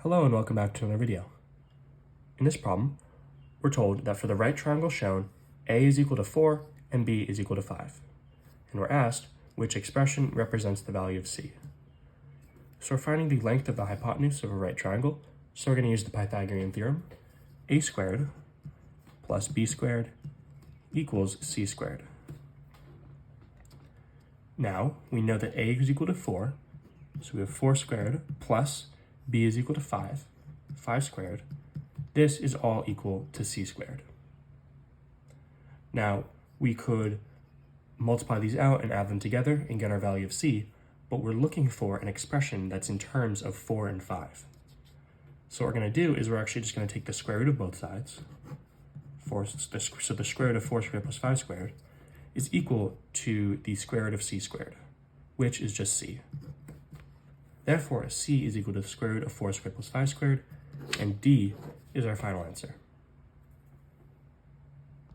Hello and welcome back to another video. In this problem, we're told that for the right triangle shown, A is equal to 4 and B is equal to 5. And we're asked which expression represents the value of C. So we're finding the length of the hypotenuse of a right triangle, so we're going to use the Pythagorean theorem. A squared plus B squared equals C squared. Now, we know that A is equal to 4, so we have 4 squared plus B is equal to 5 squared. This is all equal to C squared. Now, we could multiply these out and add them together and get our value of C, but we're looking for an expression that's in terms of 4 and 5. So what we're going to do is we're actually just going to take the square root of both sides. So the square root of 4 squared plus 5 squared is equal to the square root of C squared, which is just C. Therefore, C is equal to the square root of 4 squared plus 5 squared, and D is our final answer.